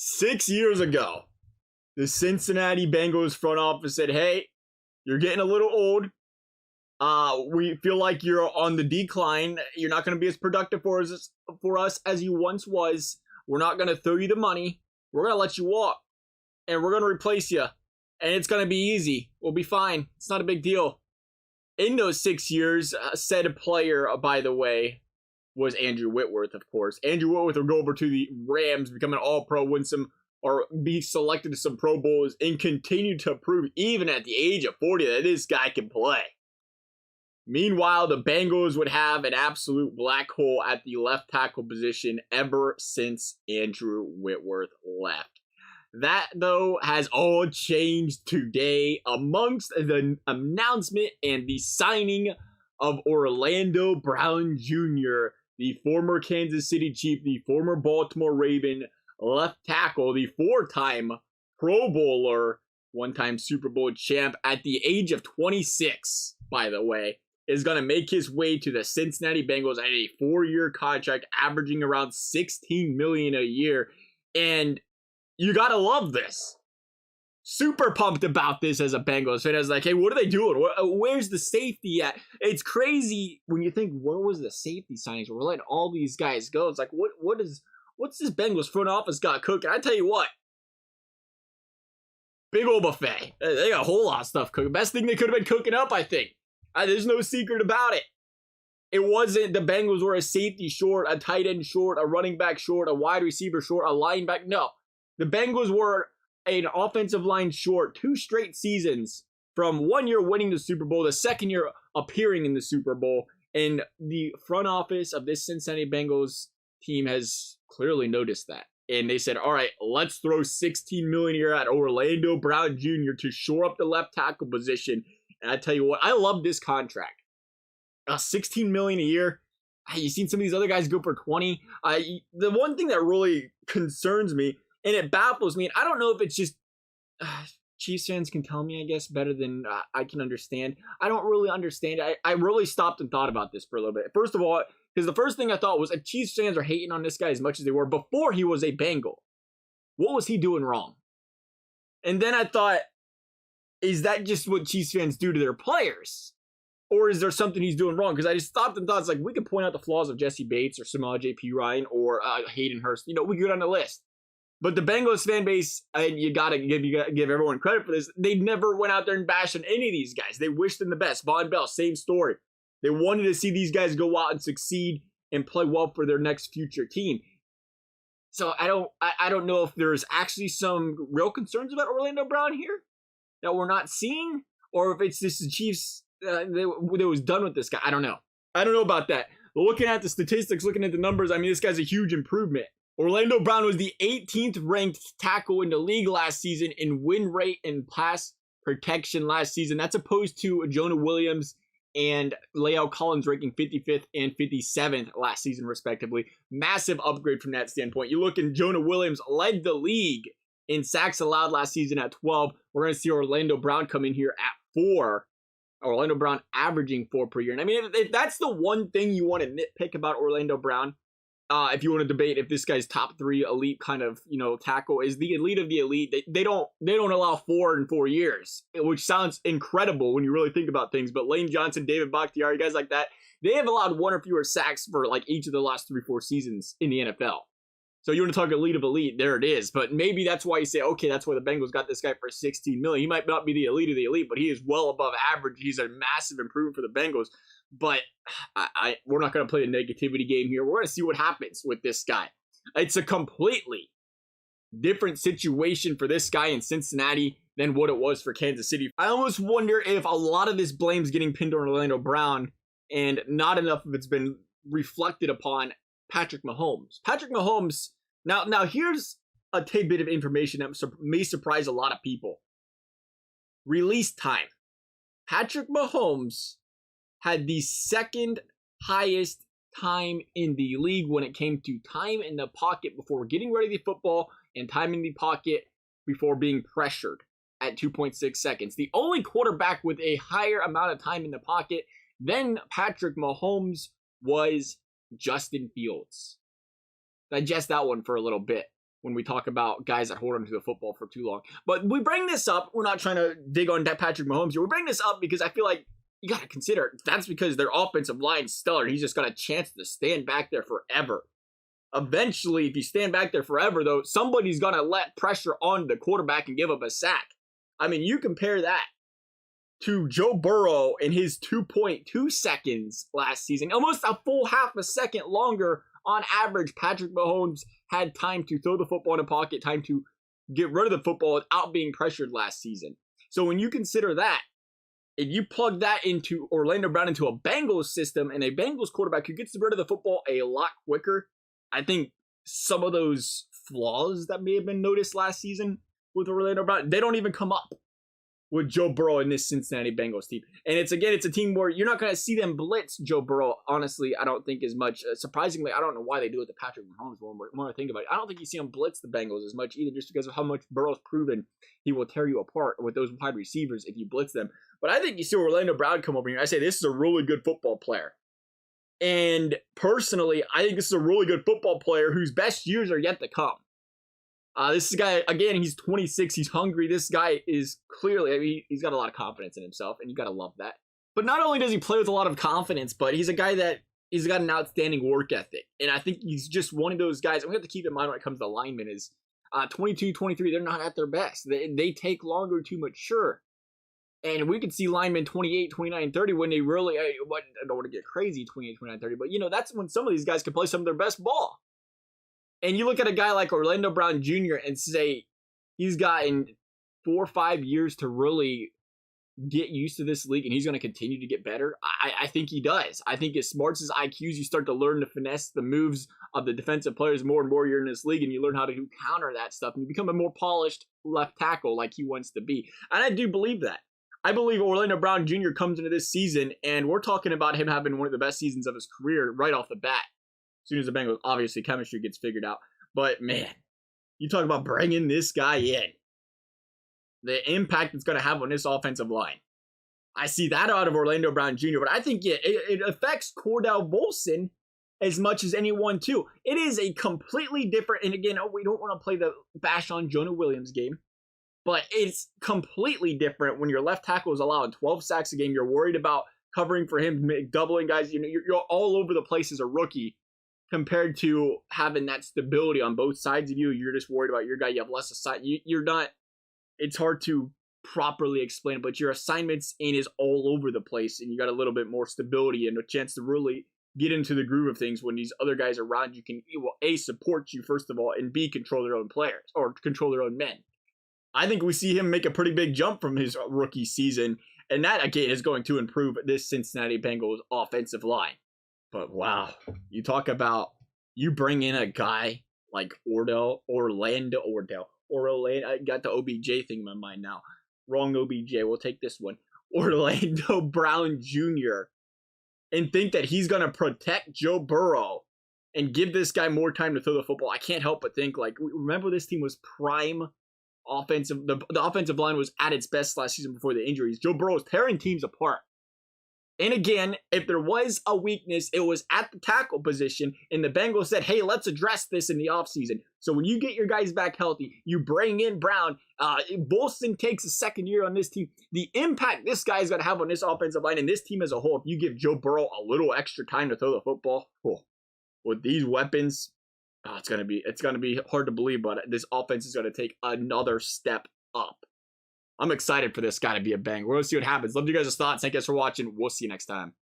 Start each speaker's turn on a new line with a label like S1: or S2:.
S1: 6 years ago, the Cincinnati Bengals front office said, hey, you're getting a little old. We feel like you're on the decline. You're not going to be as productive for us as you once was. We're not going to throw you the money. We're going to let you walk. And we're going to replace you. And it's going to be easy. We'll be fine. It's not a big deal. In those 6 years, said player, by the way, was Andrew Whitworth, of course. Andrew Whitworth will go over to the Rams, become an all-pro, win some, or be selected to some Pro Bowls, and continue to prove, even at the age of 40, that this guy can play. Meanwhile, the Bengals would have an absolute black hole at the left tackle position ever since Andrew Whitworth left. That, though, has all changed today amongst the announcement and the signing of Orlando Brown Jr., the former Kansas City Chief, the former Baltimore Raven left tackle, the four-time Pro Bowler, one-time Super Bowl champ at the age of 26, by the way, is going to make his way to the Cincinnati Bengals at a 4-year contract, averaging around $16 million a year. And you got to love this. Super pumped about this as a Bengals fan. I was like, hey, what are they doing? Where's the safety at? It's crazy when you think, where was the safety signings? We're letting all these guys go. It's like, what's this Bengals front office got cooking? I tell you what, big old buffet. They got a whole lot of stuff cooking. Best thing they could have been cooking up, I think. There's no secret about it. It wasn't the Bengals were a safety short, a tight end short, a running back short, a wide receiver short, a linebacker. No, the Bengals were an offensive line short 2 straight seasons from 1 year winning the Super Bowl, the second year appearing in the Super Bowl. And the front office of this Cincinnati Bengals team has clearly noticed that. And they said, all right, let's throw $16 million a year at Orlando Brown Jr. to shore up the left tackle position. And I tell you what, I love this contract. $16 million a year. You've seen some of these other guys go for 20. The one thing that really concerns me, and it baffles me, and I don't know if it's just Chiefs fans can tell me, I guess, better than I can understand. I don't really understand. I really stopped and thought about this for a little bit. First of all, because the first thing I thought was, if Chiefs fans are hating on this guy as much as they were before he was a Bengal, what was he doing wrong? And then I thought, is that just what Chiefs fans do to their players? Or is there something he's doing wrong? Because I just stopped and thought, it's like, we could point out the flaws of Jesse Bates or Samaje Perine or Hayden Hurst. You know, we could go on the list. But the Bengals fan base, and you gotta give everyone credit for this, they never went out there and bashed on any of these guys. They wished them the best. Von Bell, same story. They wanted to see these guys go out and succeed and play well for their next future team. So I don't know if there's actually some real concerns about Orlando Brown here that we're not seeing, or if it's just the Chiefs they was done with this guy. I don't know. I don't know about that. But looking at the statistics, looking at the numbers, I mean, this guy's a huge improvement. Orlando Brown was the 18th ranked tackle in the league last season in win rate and pass protection last season. That's opposed to Jonah Williams and La'el Collins ranking 55th and 57th last season, respectively. Massive upgrade from that standpoint. You look, and Jonah Williams led the league in sacks allowed last season at 12. We're going to see Orlando Brown come in here at 4. Orlando Brown averaging 4 per year. And I mean, if that's the one thing you want to nitpick about Orlando Brown, if you want to debate if this guy's top 3 elite kind of, tackle is the elite of the elite, they don't allow 4 in 4 years, which sounds incredible when you really think about things. But Lane Johnson, David Bakhtiari, guys like that, they have allowed 1 or fewer sacks for like each of the last 3-4 seasons in the NFL. So you want to talk elite of elite, there it is. But maybe that's why you say, okay, that's why the Bengals got this guy for $16 million. He might not be the elite of the elite, but he is well above average. He's a massive improvement for the Bengals. But we're not going to play a negativity game here. We're going to see what happens with this guy. It's a completely different situation for this guy in Cincinnati than what it was for Kansas City. I almost wonder if a lot of this blame's getting pinned on Orlando Brown and not enough of it's been reflected upon Patrick Mahomes. Patrick Mahomes, now here's a tidbit of information that may surprise a lot of people. Release time. Patrick Mahomes had the second highest time in the league when it came to time in the pocket before getting ready to football and time in the pocket before being pressured at 2.6 seconds. The only quarterback with a higher amount of time in the pocket than Patrick Mahomes was Justin Fields. Digest that one for a little bit. when we talk about guys that hold on to the football for too long. But we bring this up. We're not trying to dig on Patrick Mahomes here. We bring this up because I feel like you got to consider that's because their offensive line's stellar. He's just got a chance to stand back there forever. Eventually, if you stand back there forever, though, somebody's going to let pressure on the quarterback and give up a sack. I mean, you compare that to Joe Burrow in his 2.2 seconds last season, almost a full half a second longer on average. Patrick Mahomes had time to throw the football in a pocket, time to get rid of the football without being pressured last season. So when you consider that, if you plug that into Orlando Brown into a Bengals system and a Bengals quarterback who gets rid of the football a lot quicker, I think some of those flaws that may have been noticed last season with Orlando Brown, they don't even come up with Joe Burrow in this Cincinnati Bengals team. And it's a team where you're not going to see them blitz Joe Burrow, honestly, I don't think as much. Surprisingly, I don't know why they do it to Patrick Mahomes when I think about it. I don't think you see them blitz the Bengals as much either, just because of how much Burrow's proven he will tear you apart with those wide receivers if you blitz them. But I think you see Orlando Brown come over here. I say this is a really good football player. And personally, I think this is a really good football player whose best years are yet to come. This guy, again, he's 26. He's hungry. This guy is clearly, I mean, he's got a lot of confidence in himself, and you got to love that. But not only does he play with a lot of confidence, but he's a guy that he's got an outstanding work ethic. And I think he's just one of those guys, and we have to keep in mind when it comes to linemen is 22, 23, they're not at their best. They take longer to mature. And we could see linemen 28, 29, 30 when they really, I don't want to get crazy, 28, 29, 30, but, that's when some of these guys can play some of their best ball. And you look at a guy like Orlando Brown Jr. and say he's gotten 4 or 5 years to really get used to this league and he's going to continue to get better. I think he does. I think as smart as IQs, you start to learn to finesse the moves of the defensive players more and more you're in this league, and you learn how to counter that stuff, and you become a more polished left tackle like he wants to be. And I do believe that. I believe Orlando Brown Jr. comes into this season, and we're talking about him having one of the best seasons of his career right off the bat. As soon as the Bengals, obviously, chemistry gets figured out. But, man, you talk about bringing this guy in. The impact it's going to have on this offensive line. I see that out of Orlando Brown Jr., but I think it affects Cordell Volson as much as anyone, too. It is a completely different, and again, we don't want to play the bash on Jonah Williams game, but it's completely different when your left tackle is allowing 12 sacks a game. You're worried about covering for him, doubling guys. You're all over the place as a rookie. Compared to having that stability on both sides of you, you're just worried about your guy. You have less assignment. You're not. It's hard to properly explain it, but your assignments in is all over the place, and you got a little bit more stability and a chance to really get into the groove of things when these other guys around you can A, support you first of all, and B, control their own players or control their own men. I think we see him make a pretty big jump from his rookie season, and that again is going to improve this Cincinnati Bengals offensive line. But wow, you talk about you bring in a guy like Orlando. I got the OBJ thing in my mind now. Wrong OBJ. We'll take this one. Orlando Brown Jr. and think that he's going to protect Joe Burrow and give this guy more time to throw the football. I can't help but think, like, remember this team was prime offensive. The offensive line was at its best last season before the injuries. Joe Burrow was tearing teams apart. And again, if there was a weakness, it was at the tackle position. And the Bengals said, hey, let's address this in the offseason. So when you get your guys back healthy, you bring in Brown. Volson takes a second year on this team. The impact this guy is going to have on this offensive line and this team as a whole, if you give Joe Burrow a little extra time to throw the football, with these weapons, it's going to be hard to believe, but this offense is going to take another step up. I'm excited for this guy to be a bang. We're going to see what happens. Love you guys' thoughts. Thank you guys for watching. We'll see you next time.